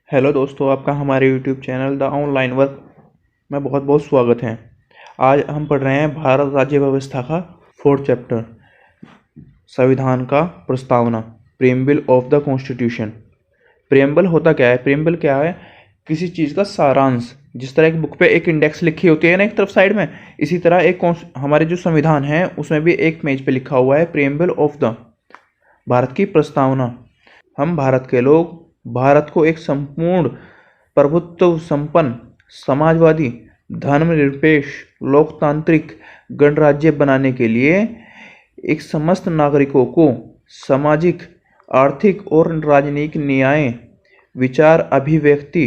Hello दोस्तों, आपका हमारे YouTube channel the online work में बहुत बहुत स्वागत है। आज हम पढ़ रहे हैं भारत राज्य व्यवस्था का 4th चैप्टर, संविधान का प्रस्तावना, preamble of the constitution. Preamble होता क्या है? प्रीएम्बल क्या है? किसी चीज़ का सारांश। जिस तरह एक बुक पे एक इंडेक्स लिखी होती है ना एक तरफ साइड में, इसी तरह एक हमारे जो संविधान है उसमें भी एक पेज पे लिखा हुआ है प्रीएम्बल ऑफ द, भारत की प्रस्तावना। हम भारत के लोग भारत को एक संपूर्ण प्रभुत्व संपन्न समाजवादी धर्मनिरपेक्ष लोकतांत्रिक गणराज्य बनाने के लिए एक समस्त नागरिकों को सामाजिक आर्थिक और राजनीतिक न्याय, विचार अभिव्यक्ति,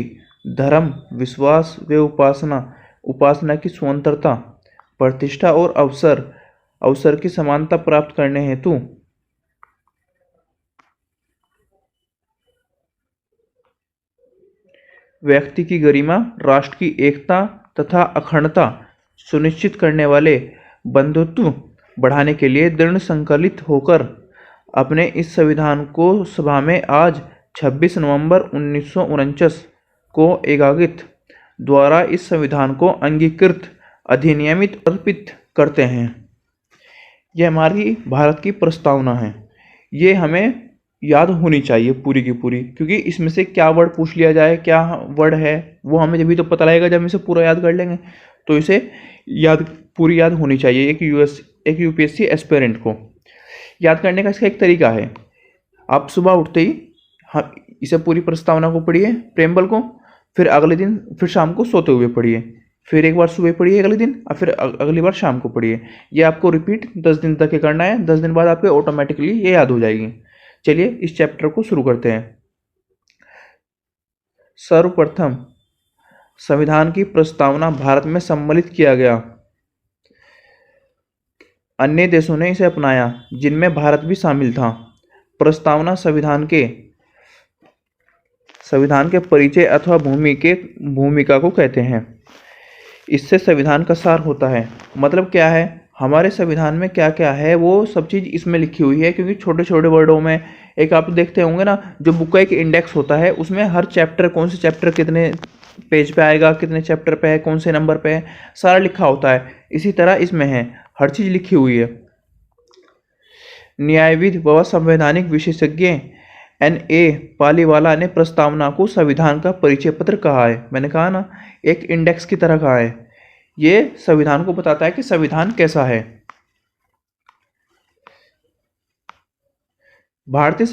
धर्म विश्वास व उपासना की स्वतंत्रता, प्रतिष्ठा और अवसर की समानता प्राप्त करने हेतु व्यक्ति की गरिमा, राष्ट्र की एकता तथा अखंडता सुनिश्चित करने वाले बंधुत्व बढ़ाने के लिए दृढ़ संकल्पित होकर अपने इस संविधान को सभा में आज 26 नवंबर 1949 को एकांकित द्वारा इस संविधान को अंगीकृत अधिनियमित अर्पित करते हैं। यह हमारी भारत की प्रस्तावना है। ये हमें याद होनी चाहिए पूरी की पूरी, क्योंकि इसमें से क्या वर्ड पूछ लिया जाए, क्या वर्ड है, वो हमें जब भी तो पता लगेगा जब इसे पूरा याद कर लेंगे। तो इसे पूरी याद होनी चाहिए एक यूपीएससी एस्पिरेंट को। याद करने का इसका एक तरीका है, आप सुबह उठते ही हम इसे पूरी प्रस्तावना को पढ़िए, प्रेम्बल को, फिर अगले दिन फिर शाम को सोते हुए पढ़िए, फिर एक बार सुबह पढ़िए अगले दिन और फिर अगली बार शाम को पढ़िए। ये आपको रिपीट 10 दिन तक ये करना है। 10 दिन बाद आपको ऑटोमेटिकली ये याद हो जाएगी। चलिए इस चैप्टर को शुरू करते हैं। सर्वप्रथम संविधान की प्रस्तावना भारत में सम्मिलित किया गया। अन्य देशों ने इसे अपनाया, जिनमें भारत भी शामिल था। प्रस्तावना संविधान के परिचय अथवा भूमिका को कहते हैं। इससे संविधान का सार होता है। मतलब क्या है, हमारे संविधान में क्या क्या है वो सब चीज़ इसमें लिखी हुई है। क्योंकि छोटे छोटे वर्डों में, एक आप देखते होंगे ना, जो बुक का एक इंडेक्स होता है उसमें हर चैप्टर, कौन से चैप्टर कितने पेज पे आएगा, कितने चैप्टर पे है, कौन से नंबर पे है, सारा लिखा होता है। इसी तरह इसमें है, हर चीज़ लिखी हुई है। न्यायविद व संवैधानिक विशेषज्ञ N.A. पालीवाला ने प्रस्तावना को संविधान का परिचय पत्र कहा है। मैंने कहा ना, एक इंडेक्स की तरह कहा है। ये संविधान को बताता है कि संविधान कैसा है। भारतीय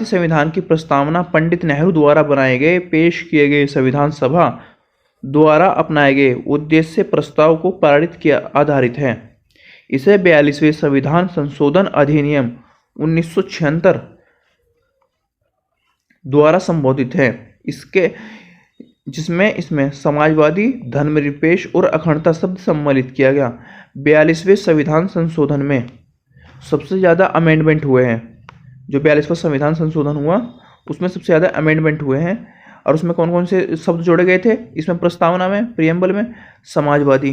संविधान की प्रस्तावना पंडित नेहरू द्वारा बनाए गए पेश किए गए संविधान सभा द्वारा अपनाए गए उद्देश्य प्रस्ताव को पारित किया आधारित है। इसे 42वें संविधान संशोधन अधिनियम 1976 द्वारा संबोधित है। इसमें समाजवादी धर्मनिरपेक्ष और अखंडता शब्द सम्मिलित किया गया। 42वें संविधान संशोधन में सबसे ज़्यादा अमेंडमेंट हुए हैं। जो 42वां संविधान संशोधन हुआ उसमें सबसे ज़्यादा अमेंडमेंट हुए हैं। और उसमें कौन कौन से शब्द जोड़े गए थे इसमें प्रस्तावना में, प्रियम्बल में? समाजवादी,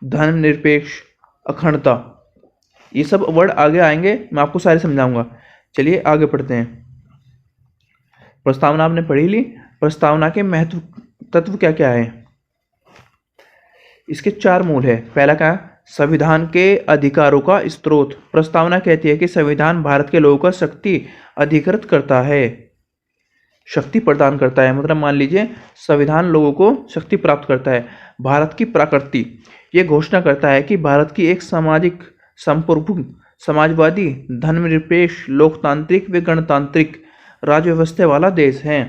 धर्मनिरपेक्ष, अखंडता, ये सब वर्ड आगे आएंगे, मैं आपको सारे समझाऊंगा। चलिए आगे पढ़ते हैं। प्रस्तावना आपने पढ़ी ली। प्रस्तावना के महत्व तत्व क्या क्या है? इसके 4 मूल है। पहला क्या? संविधान के अधिकारों का स्रोत। प्रस्तावना कहती है कि संविधान भारत के लोगों का शक्ति अधिकृत करता है, शक्ति प्रदान करता है। मतलब मान लीजिए संविधान लोगों को शक्ति प्राप्त करता है। भारत की प्रकृति ये घोषणा करता है कि भारत की एक सामाजिक संप्रभु समाजवादी धर्मनिरपेक्ष लोकतांत्रिक व गणतांत्रिक राज्य व्यवस्था वाला देश है।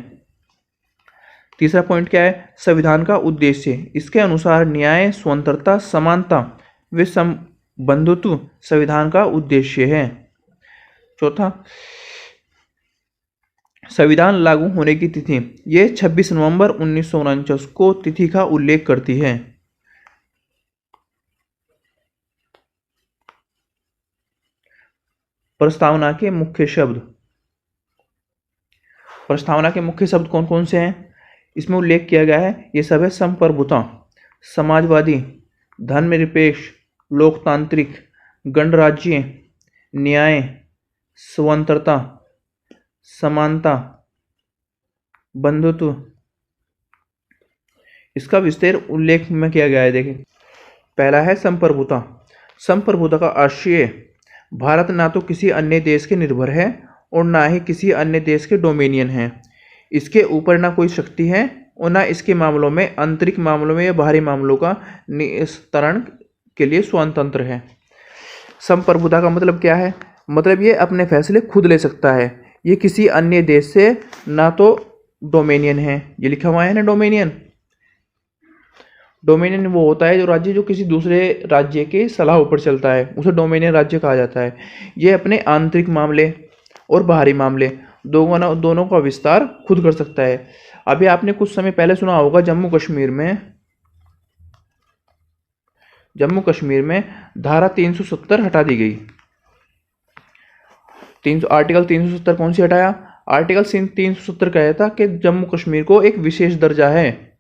तीसरा पॉइंट क्या है? संविधान का उद्देश्य। इसके अनुसार न्याय, स्वतंत्रता, समानता व बंधुत्व संविधान का उद्देश्य है। चौथा, संविधान लागू होने की तिथि। ये 26 नवंबर 1949 को तिथि का उल्लेख करती है। प्रस्तावना के मुख्य शब्द। प्रस्तावना के मुख्य शब्द कौन कौन से हैं इसमें उल्लेख किया गया है? ये सब है: संप्रभुता, समाजवादी, धर्मनिरपेक्ष, लोकतांत्रिक, गणराज्य, न्याय, स्वतंत्रता, समानता, बंधुत्व, इसका विस्तार उल्लेख में किया गया है। देखें, पहला है संप्रभुता। संप्रभुता का आशय, भारत ना तो किसी अन्य देश के निर्भर है और ना ही किसी अन्य देश के डोमिनियन है। इसके ऊपर ना कोई शक्ति है और ना इसके मामलों में, आंतरिक मामलों में या बाहरी मामलों का निस्तारण के लिए स्वतंत्र है। संप्रभुता का मतलब क्या है? मतलब ये अपने फैसले खुद ले सकता है। ये किसी अन्य देश से ना तो डोमिनियन है, ये लिखा हुआ है ना डोमिनियन। डोमिनियन वो होता है जो राज्य जो किसी दूसरे राज्य के सलाह ऊपर चलता है, उसे डोमिनियन राज्य कहा जाता है। ये अपने आंतरिक मामले और बाहरी मामले दोनों का विस्तार खुद कर सकता है। अभी आपने कुछ समय पहले सुना होगा जम्मू कश्मीर में धारा 370 हटा दी गई। आर्टिकल 370 कौन सी हटाया? आर्टिकल 370 कहता कि जम्मू कश्मीर को एक विशेष दर्जा है,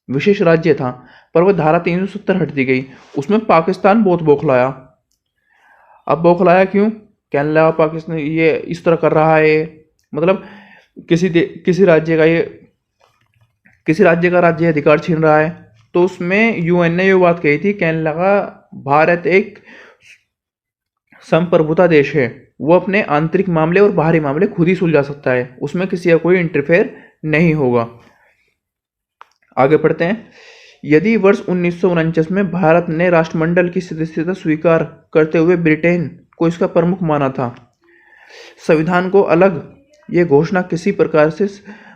विशेष राज्य था, पर वह धारा 370 हट दी गई। उसमें पाकिस्तान बहुत बौखलाया। अब बौखलाया क्यों? कहने लगा पाकिस्तान ये इस तरह कर रहा है, मतलब किसी राज्य का राज्य अधिकार छीन रहा है। तो उसमें यूएन ने ये बात कही थी, कहने लगा भारत एक संप्रभुता देश है, वो अपने आंतरिक मामले और बाहरी मामले खुद ही सुलझा सकता है, उसमें किसी का कोई इंटरफेयर नहीं होगा। आगे पढ़ते हैं। यदि वर्ष 1949 में भारत ने राष्ट्रमंडल की सदस्यता स्वीकार करते हुए ब्रिटेन को इसका प्रमुख माना था, संविधान को अलग ये घोषणा किसी प्रकार से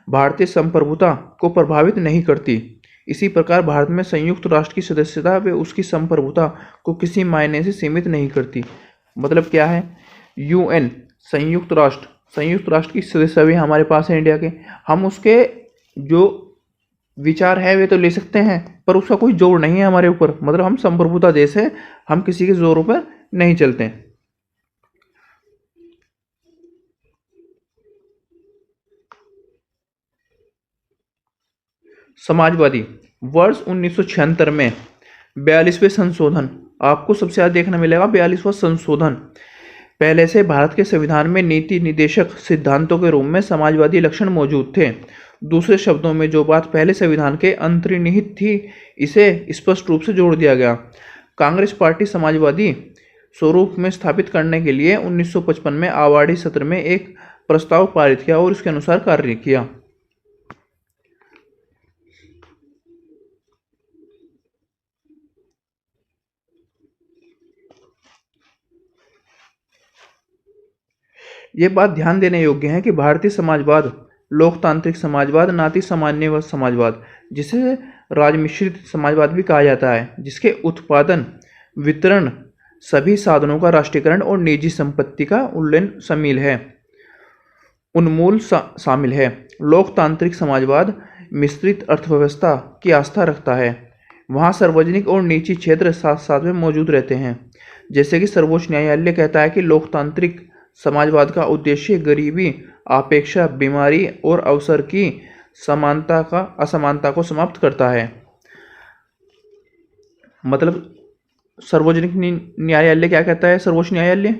भारतीय संप्रभुता को प्रभावित नहीं करती। इसी प्रकार भारत में संयुक्त राष्ट्र की सदस्यता व उसकी संप्रभुता को किसी मायने से सीमित नहीं करती। मतलब क्या है? यूएन संयुक्त राष्ट्र की सदस्य भी हमारे पास है इंडिया के, हम उसके जो विचार है वे तो ले सकते हैं, पर उसका कोई जोर नहीं है हमारे ऊपर। मतलब हम संप्रभुता देश है, हम किसी के जोरों पर नहीं चलते। समाजवादी, वर्ष 1976 में 42वें संशोधन, आपको सबसे ज़्यादा देखने मिलेगा 42वां संशोधन। पहले से भारत के संविधान में नीति निदेशक सिद्धांतों के रूप में समाजवादी लक्षण मौजूद थे। दूसरे शब्दों में जो बात पहले संविधान के अंतर्निहित थी, इसे स्पष्ट रूप से जोड़ दिया गया। कांग्रेस पार्टी समाजवादी स्वरूप में स्थापित करने के लिए 1955 में आवाड़ी सत्र में एक प्रस्ताव पारित किया और इसके अनुसार कार्य किया। ये बात ध्यान देने योग्य है कि भारतीय समाजवाद लोकतांत्रिक समाजवाद, नाती सामान्यवाद समाजवाद, जिसे राजमिश्रित समाजवाद भी कहा जाता है, जिसके उत्पादन, वितरण, सभी साधनों का राष्ट्रीयकरण और निजी संपत्ति का उन्मूलन शामिल है। लोकतांत्रिक समाजवाद मिश्रित अर्थव्यवस्था की आस्था रखता है। वहाँ सार्वजनिक और निजी क्षेत्र साथ साथ में मौजूद रहते हैं। जैसे कि सर्वोच्च न्यायालय कहता है कि लोकतांत्रिक समाजवाद का उद्देश्य गरीबी, अपेक्षा, बीमारी और अवसर की असमानता को समाप्त करता है। मतलब सार्वजनिक न्यायालय क्या कहता है? सर्वोच्च न्यायालय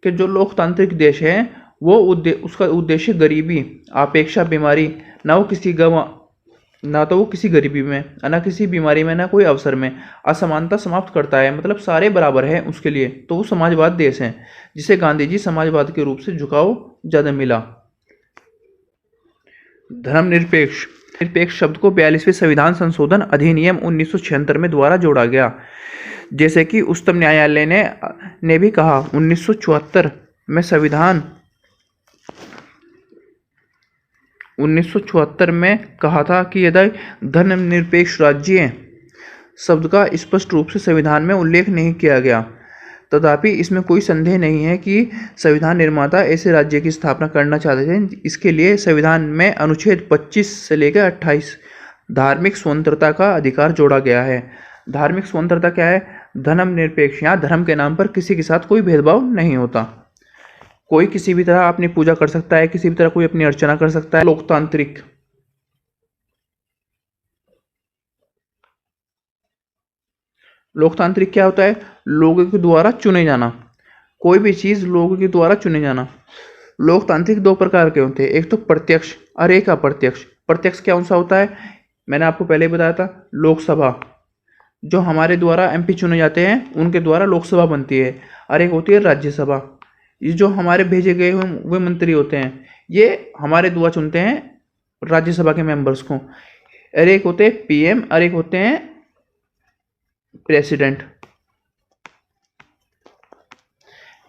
कि जो लोकतांत्रिक देश है वो उसका उद्देश्य गरीबी, अपेक्षा, बीमारी, ना तो वो किसी गरीबी में, ना किसी बीमारी में, ना कोई अवसर में असमानता समाप्त करता है। मतलब सारे बराबर हैं उसके लिए, तो वो समाजवाद देश है, जिसे गांधी जी समाजवाद के रूप से झुकाव ज़्यादा मिला। धर्मनिरपेक्ष शब्द को 42वें संविधान संशोधन अधिनियम 1976 में द्वारा जोड़ा गया। जैसे कि उच्चतम न्यायालय ने भी कहा 1974 में संविधान 1974 में कहा था कि यदि धर्मनिरपेक्ष राज्य शब्द का स्पष्ट रूप से संविधान में उल्लेख नहीं किया गया, तथापि इसमें कोई संदेह नहीं है कि संविधान निर्माता ऐसे राज्य की स्थापना करना चाहते थे। इसके लिए संविधान में अनुच्छेद 25 से लेकर 28 धार्मिक स्वतंत्रता का अधिकार जोड़ा गया है। धार्मिक स्वतंत्रता क्या है? धर्मनिरपेक्ष, यहाँ धर्म के नाम पर किसी के साथ कोई भेदभाव नहीं होता, कोई किसी भी तरह अपनी पूजा कर सकता है, किसी भी तरह कोई अपनी अर्चना कर सकता है। लोकतांत्रिक क्या होता है? लोगों के द्वारा चुने जाना, कोई भी चीज़ लोगों के द्वारा चुने जाना। लोकतांत्रिक दो प्रकार के होते हैं, एक तो प्रत्यक्ष और एक अप्रत्यक्ष। प्रत्यक्ष कौन सा होता है? मैंने आपको पहले ही बताया था, लोकसभा, जो हमारे द्वारा एमपी चुने जाते हैं उनके द्वारा लोकसभा बनती है। और एक होती है राज्यसभा, ये जो हमारे भेजे गए हुए मंत्री होते हैं, ये हमारे द्वारा चुनते हैं राज्यसभा के मेंबर्स को। और एक होते हैं पीएम और एक होते हैं प्रेसिडेंट।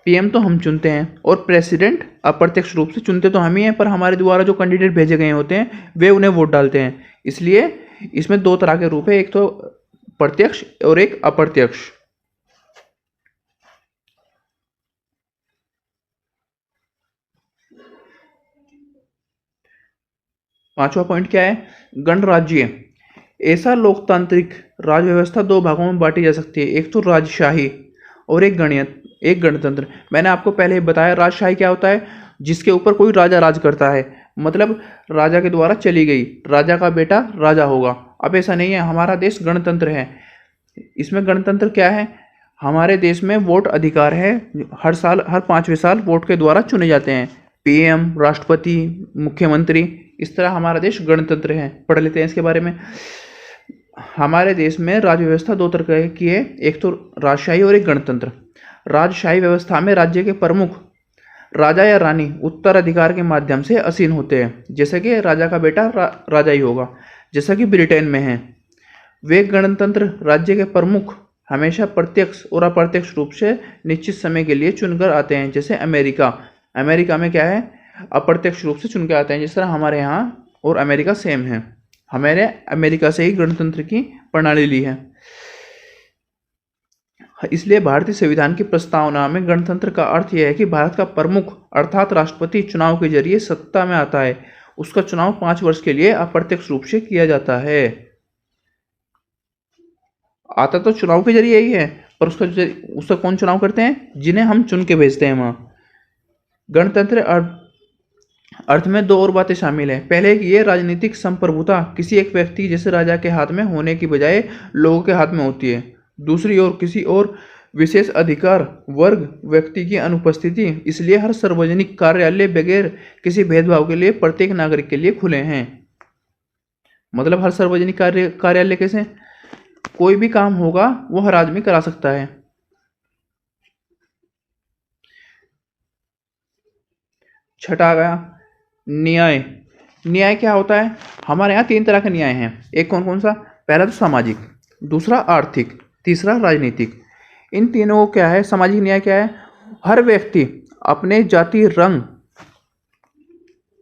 पीएम तो हम चुनते हैं और प्रेसिडेंट अप्रत्यक्ष रूप से चुनते तो हम ही हैं, पर हमारे द्वारा जो कैंडिडेट भेजे गए होते हैं वे उन्हें वोट डालते हैं। इसलिए इसमें दो तरह के रूप है, एक तो प्रत्यक्ष और एक अप्रत्यक्ष। पांचवा पॉइंट क्या है? गणराज्य। ऐसा लोकतांत्रिक राज व्यवस्था दो भागों में बांटी जा सकती है, एक तो राजशाही और एक गणतंत्र। मैंने आपको पहले ही बताया राजशाही क्या होता है, जिसके ऊपर कोई राजा राज करता है, मतलब राजा के द्वारा चली गई, राजा का बेटा राजा होगा। अब ऐसा नहीं है, हमारा देश गणतंत्र है। इसमें गणतंत्र क्या है? हमारे देश में वोट अधिकार है, हर साल, हर 5वें साल वोट के द्वारा चुने जाते हैं पीएम, राष्ट्रपति, मुख्यमंत्री। इस तरह हमारा देश गणतंत्र है। पढ़ लेते हैं इसके बारे में। हमारे देश में राज्य व्यवस्था दो तरह की है, एक तो राजशाही और एक गणतंत्र। राजशाही व्यवस्था में राज्य के प्रमुख राजा या रानी उत्तराधिकार के माध्यम से असीन होते हैं, जैसे कि राजा का बेटा राजा ही होगा, जैसा कि ब्रिटेन में है। वे गणतंत्र राज्य के प्रमुख हमेशा प्रत्यक्ष और अप्रत्यक्ष रूप से निश्चित समय के लिए चुनकर आते हैं, जैसे अमेरिका में क्या है? अप्रत्यक्ष रूप से चुन के आते हैं। जिस तरह हमारे यहाँ और अमेरिका सेम है, हमारे अमेरिका से ही गणतंत्र की प्रणाली ली है। इसलिए भारतीय संविधान की प्रस्तावना में गणतंत्र का अर्थ यह है कि भारत का प्रमुख अर्थात राष्ट्रपति चुनाव के जरिए सत्ता में आता है। उसका चुनाव 5 वर्ष के लिए अप्रत्यक्ष रूप से किया जाता है। आता तो चुनाव के जरिए ही है, पर उसका कौन चुनाव करते हैं? जिन्हें हम चुन के भेजते हैं वहाँ। गणतंत्र अर्थ में दो और बातें शामिल हैं। पहले कि ये राजनीतिक संप्रभुता किसी एक व्यक्ति जैसे राजा के हाथ में होने की बजाय लोगों के हाथ में होती है। दूसरी ओर किसी और विशेष अधिकार वर्ग व्यक्ति की अनुपस्थिति, इसलिए हर सार्वजनिक कार्यालय बगैर किसी भेदभाव के लिए प्रत्येक नागरिक के लिए खुले हैं। मतलब हर सार्वजनिक कार्यालय कैसे? कोई भी काम होगा वो हर आदमी करा सकता है। छठा गया न्याय। न्याय क्या होता है? हमारे यहाँ 3 तरह के न्याय हैं। एक कौन कौन सा? पहला तो सामाजिक, दूसरा आर्थिक, तीसरा राजनीतिक। इन तीनों क्या है? सामाजिक न्याय क्या है? हर व्यक्ति अपने जाति, रंग,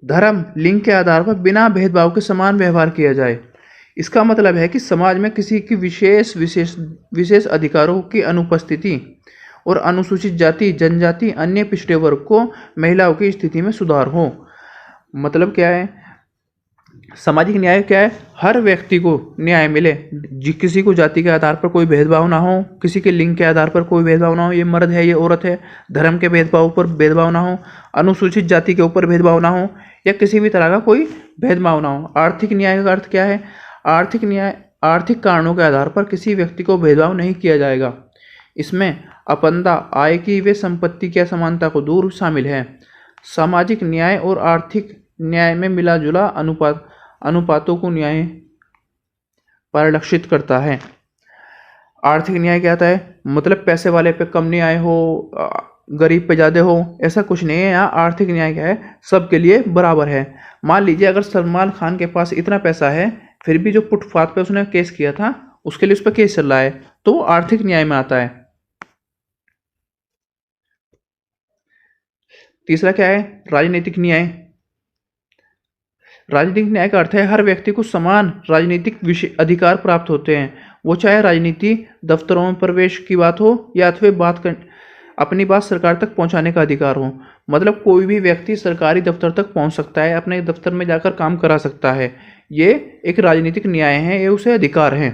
धर्म, लिंग के आधार पर बिना भेदभाव के समान व्यवहार किया जाए। इसका मतलब है कि समाज में किसी की विशेष अधिकारों की अनुपस्थिति और अनुसूचित जाति, जनजाति, अन्य पिछड़े वर्ग को महिलाओं की स्थिति में सुधार हो। मतलब क्या है? सामाजिक न्याय क्या है? हर व्यक्ति को न्याय मिले, किसी को जाति के आधार पर कोई भेदभाव ना हो, किसी के लिंग के आधार पर कोई भेदभाव ना हो, ये मर्द है ये औरत है, धर्म के भेदभाव पर भेदभाव ना हो, अनुसूचित जाति के ऊपर भेदभाव ना हो, या किसी भी तरह का कोई भेदभाव ना हो। आर्थिक न्याय का अर्थ क्या है? आर्थिक न्याय आर्थिक कारणों के आधार पर किसी व्यक्ति को भेदभाव नहीं किया जाएगा। इसमें अपंदा, आय की व संपत्ति की असमानता को दूर शामिल है। सामाजिक न्याय और आर्थिक न्याय में मिला जुला अनुपातों को न्याय परिलक्षित करता है। आर्थिक न्याय क्या होता है? मतलब पैसे वाले पे कम न्याय हो, गरीब पे ज़्यादा हो, ऐसा कुछ नहीं है। यहाँ आर्थिक न्याय क्या है? सबके लिए बराबर है। मान लीजिए अगर सलमान खान के पास इतना पैसा है, फिर भी जो फुटपाथ पे उसने केस किया था उसके लिए उस पर केस चल रहा है, तो आर्थिक न्याय में आता है। तीसरा क्या है? राजनीतिक न्याय। राजनीतिक न्याय का अर्थ है हर व्यक्ति को समान राजनीतिक अधिकार प्राप्त होते हैं, वो चाहे राजनीति दफ्तरों में प्रवेश की बात हो या अथवा अपनी बात सरकार तक पहुंचाने का अधिकार हो। मतलब कोई भी व्यक्ति सरकारी दफ्तर तक पहुंच सकता है, अपने दफ्तर में जाकर काम करा सकता है। ये एक राजनीतिक न्याय है, ये उसे अधिकार है।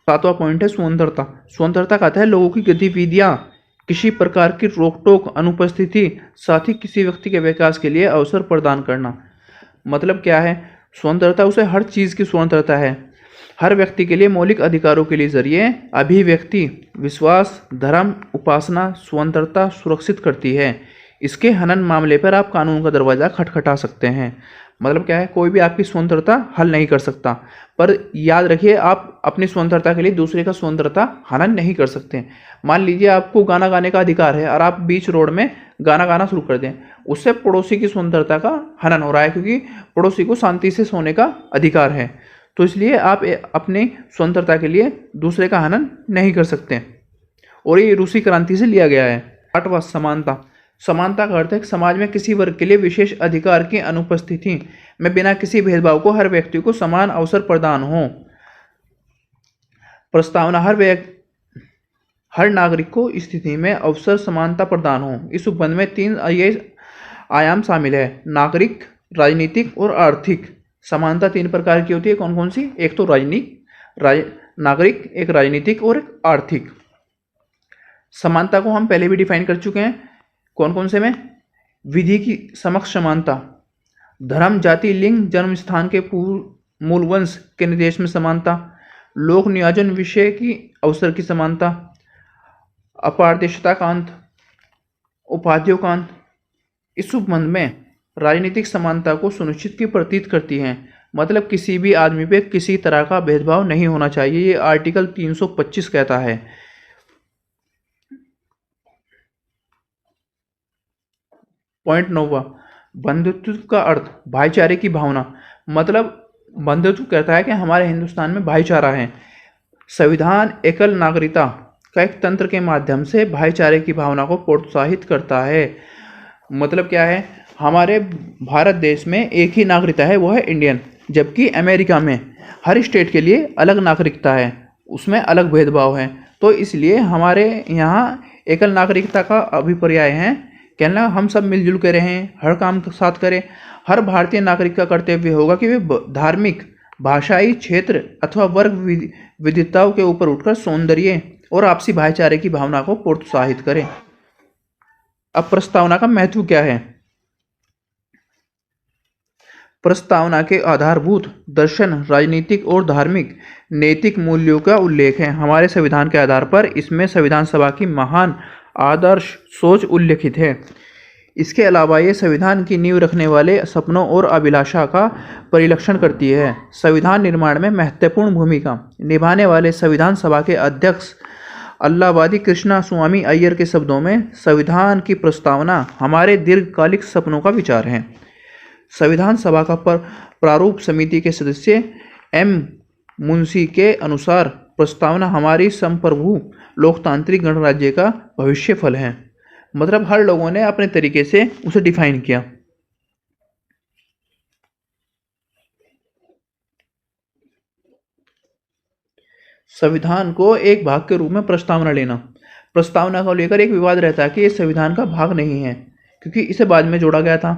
7वां पॉइंट है स्वतंत्रता। स्वतंत्रता कहता है लोगों की गतिविधियां किसी प्रकार की रोक टोक, अनुपस्थिति, साथ ही किसी व्यक्ति के विकास के लिए अवसर प्रदान करना। मतलब क्या है? स्वतंत्रता उसे हर चीज़ की स्वतंत्रता है, हर व्यक्ति के लिए मौलिक अधिकारों के लिए जरिए अभिव्यक्ति, विश्वास, धर्म, उपासना, स्वतंत्रता सुरक्षित करती है। इसके हनन मामले पर आप कानून का दरवाज़ा खटखटा सकते हैं। मतलब क्या है, कोई भी आपकी स्वतंत्रता हल नहीं कर सकता, पर याद रखिए आप अपनी स्वतंत्रता के लिए दूसरे का स्वतंत्रता हनन नहीं कर सकते। मान लीजिए आपको गाना गाने का अधिकार है और आप बीच रोड में गाना गाना शुरू कर दें, उससे पड़ोसी की स्वतंत्रता का हनन हो रहा है, क्योंकि पड़ोसी को शांति से सोने का अधिकार है। तो इसलिए आप अपनी स्वतंत्रता के लिए दूसरे का हनन नहीं कर सकते, और ये रूसी क्रांति से लिया गया है। 8वां, समानता। समानता का अर्थ है कि समाज में किसी वर्ग के लिए विशेष अधिकार की अनुपस्थिति में बिना किसी भेदभाव को हर व्यक्ति को समान अवसर प्रदान हो। प्रस्तावना हर नागरिक को इस स्थिति में अवसर समानता प्रदान हो। इस उपबंध में 3 ये आयाम शामिल है, नागरिक, राजनीतिक और आर्थिक। समानता 3 प्रकार की होती है, कौन कौन सी? एक तो नागरिक, एक राजनीतिक और एक आर्थिक। समानता को हम पहले भी डिफाइन कर चुके हैं, कौन कौन से में? विधि की समक्ष समानता, धर्म, जाति, लिंग, जन्म स्थान के मूल वंश के निर्देश में समानता, लोक नियोजन विषय की अवसर की समानता, अपारदर्शिता कांत, उपाधियों कांत। इस उपबंध में राजनीतिक समानता को सुनिश्चित की प्रतीत करती है, मतलब किसी भी आदमी पे किसी तरह का भेदभाव नहीं होना चाहिए, ये आर्टिकल 325 कहता है। पॉइंट 9वां, बंधुत्व का अर्थ भाईचारे की भावना। मतलब बंधुत्व कहता है कि हमारे हिंदुस्तान में भाईचारा है। संविधान एकल नागरिकता का एक तंत्र के माध्यम से भाईचारे की भावना को प्रोत्साहित करता है। मतलब क्या है, हमारे भारत देश में एक ही नागरिकता है, वो है इंडियन, जबकि अमेरिका में हर स्टेट के लिए अलग नागरिकता है, उसमें अलग भेदभाव है। तो इसलिए हमारे यहाँ एकल नागरिकता का अभिप्राय है कहना हम सब मिलजुल के रहें, हर काम के साथ करें। हर भारतीय नागरिक का कर्तव्य होगा कि वे धार्मिक, भाषाई, क्षेत्र अथवा वर्ग विविधताओं के ऊपर उठकर सौंदर्य और आपसी भाईचारे की भावना को प्रोत्साहित करें। अब प्रस्तावना का महत्व क्या है? प्रस्तावना के आधारभूत दर्शन राजनीतिक और धार्मिक नैतिक मूल्यों का उल्लेख है। हमारे संविधान के आधार पर इसमें संविधान सभा की महान आदर्श सोच उल्लेखित है। इसके अलावा ये संविधान की नींव रखने वाले सपनों और अभिलाषा का परिलक्षण करती है। संविधान निर्माण में महत्वपूर्ण भूमिका निभाने वाले संविधान सभा के अध्यक्ष अल्लाहवादी कृष्णा स्वामी अय्यर के शब्दों में, संविधान की प्रस्तावना हमारे दीर्घकालिक सपनों का विचार है। संविधान सभा का प्रारूप समिति के सदस्य एम मुंशी के अनुसार प्रस्तावना हमारी संप्रभु लोकतांत्रिक गणराज्य का भविष्य फल है। मतलब हर लोगों ने अपने तरीके से उसे डिफाइन किया। संविधान को एक भाग के रूप में प्रस्तावना लेना। प्रस्तावना को लेकर एक विवाद रहता है कि ये संविधान का भाग नहीं है, क्योंकि इसे बाद में जोड़ा गया था।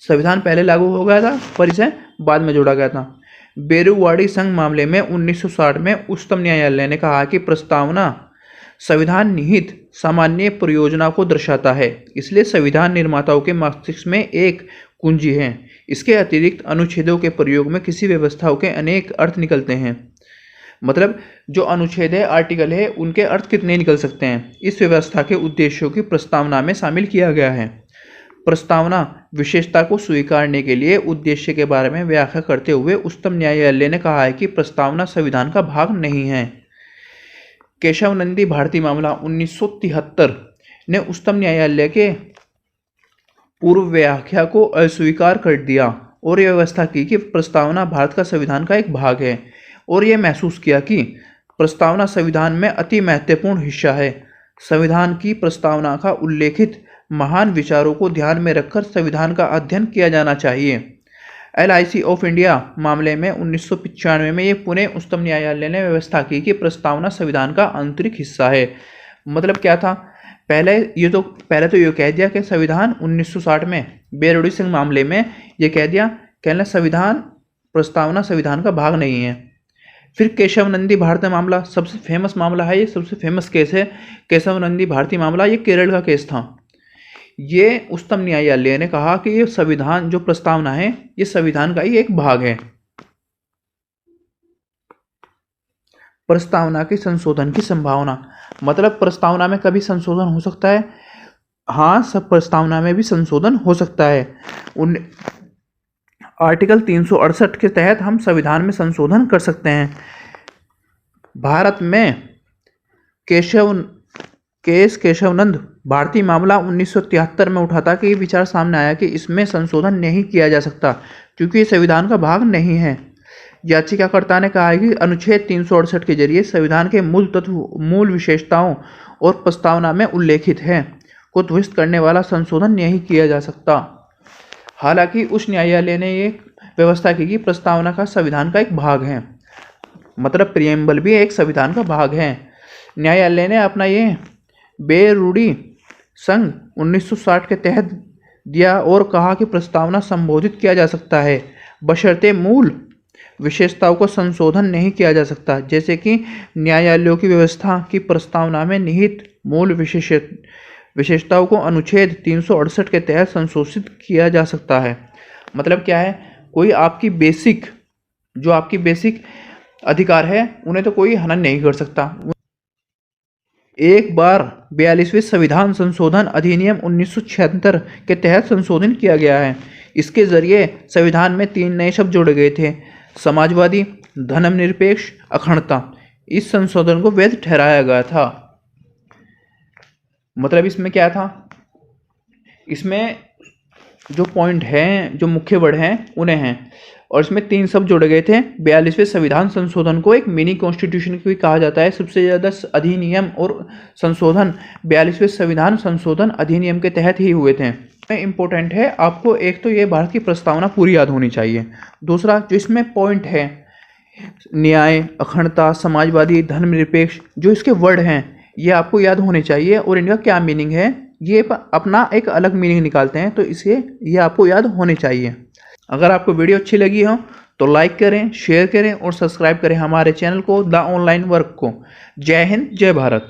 संविधान पहले लागू हो गया था, पर इसे बाद में जोड़ा गया था। बेरुवाड़ी संघ मामले में 1960 में उच्चतम न्यायालय ने कहा कि प्रस्तावना संविधान निहित सामान्य प्रयोजना को दर्शाता है, इसलिए संविधान निर्माताओं के मस्तिष्क में एक कुंजी है। इसके अतिरिक्त अनुच्छेदों के प्रयोग में किसी व्यवस्थाओं के अनेक अर्थ निकलते हैं। मतलब जो अनुच्छेद है, आर्टिकल है, उनके अर्थ कितने निकल सकते हैं, इस व्यवस्था के उद्देश्यों की प्रस्तावना में शामिल किया गया है। प्रस्तावना विशेषता को स्वीकारने के लिए उद्देश्य के बारे में व्याख्या करते हुए उच्चतम न्यायालय ने कहा है कि प्रस्तावना संविधान का भाग नहीं है। केशव नंदी भारती मामला 1973 ने उच्चतम न्यायालय के पूर्व व्याख्या को अस्वीकार कर दिया और यह व्यवस्था की कि प्रस्तावना भारत का संविधान का एक भाग है, और यह महसूस किया कि प्रस्तावना संविधान में अति महत्वपूर्ण हिस्सा है। संविधान की प्रस्तावना का उल्लेखित महान विचारों को ध्यान में रखकर संविधान का अध्ययन किया जाना चाहिए। LIC ऑफ इंडिया मामले में 1995 में ये पुणे उच्चतम न्यायालय ने व्यवस्था की कि प्रस्तावना संविधान का आंतरिक हिस्सा है। मतलब क्या था, पहले तो ये कह दिया कि संविधान 1960 में बेरुड़ी सिंह मामले में ये कह दिया कहना संविधान प्रस्तावना संविधान का भाग नहीं है। फिर केशव नंदी भारती मामला सबसे फेमस मामला है, ये सबसे फेमस केस है केशव नंदी भारती मामला। ये केरल का केस था। ये उच्चतम न्यायालय ने कहा कि ये संविधान जो प्रस्तावना है ये संविधान का ही एक भाग है। प्रस्तावना के संशोधन की संभावना। मतलब प्रस्तावना में कभी संशोधन हो सकता है। हाँ, सब प्रस्तावना में भी संशोधन हो सकता है। आर्टिकल 368 के तहत हम संविधान में संशोधन कर सकते हैं। भारत में केशवानंद भारती मामला 1973 में उठा था कि ये विचार सामने आया कि इसमें संशोधन नहीं किया जा सकता क्योंकि ये संविधान का भाग नहीं है। याचिकाकर्ता ने कहा है कि अनुच्छेद 368 के जरिए संविधान के मूल तत्व, मूल विशेषताओं और प्रस्तावना में उल्लेखित है को ध्वस्त करने वाला संशोधन नहीं किया जा सकता। हालांकि उच्च न्यायालय ने ये व्यवस्था की कि प्रस्तावना का संविधान का एक भाग है, मतलब प्रियम्बल भी एक संविधान का भाग है। न्यायालय ने अपना ये बेरूडी संघ 1960 के तहत दिया और कहा कि प्रस्तावना संबोधित किया जा सकता है बशर्ते मूल विशेषताओं को संशोधन नहीं किया जा सकता, जैसे कि न्यायालयों की व्यवस्था की प्रस्तावना में निहित मूल विशेषताओं को अनुच्छेद 368 के तहत संशोधित किया जा सकता है। मतलब क्या है, कोई आपकी बेसिक अधिकार है उन्हें तो कोई हनन नहीं कर सकता। एक बार 42वें संविधान संशोधन अधिनियम 1976 के तहत संशोधन किया गया है। इसके जरिए संविधान में 3 नए शब्द जोड़े गए थे, समाजवादी, धर्मनिरपेक्ष, अखंडता। इस संशोधन को वैध ठहराया गया था। मतलब इसमें क्या था, इसमें जो पॉइंट हैं, जो मुख्य वर्ड हैं उन्हें हैं, और इसमें 3 शब्द जोड़े गए थे। 42वें संविधान संशोधन को एक मिनी कॉन्स्टिट्यूशन भी कहा जाता है। सबसे ज़्यादा अधिनियम और संशोधन 42वें संविधान संशोधन अधिनियम के तहत ही हुए थे। इम्पोर्टेंट है, आपको एक तो ये भारत की प्रस्तावना पूरी याद होनी चाहिए। दूसरा जो इसमें पॉइंट है, न्याय, अखंडता, समाजवादी, धर्मनिरपेक्ष, जो इसके वर्ड हैं ये आपको याद होने चाहिए और इनका क्या मीनिंग है, ये अपना एक अलग मीनिंग निकालते हैं, तो इसे ये आपको याद होने चाहिए। अगर आपको वीडियो अच्छी लगी हो तो लाइक करें, शेयर करें और सब्सक्राइब करें हमारे चैनल को द ऑनलाइन वर्क को। जय हिंद, जय भारत।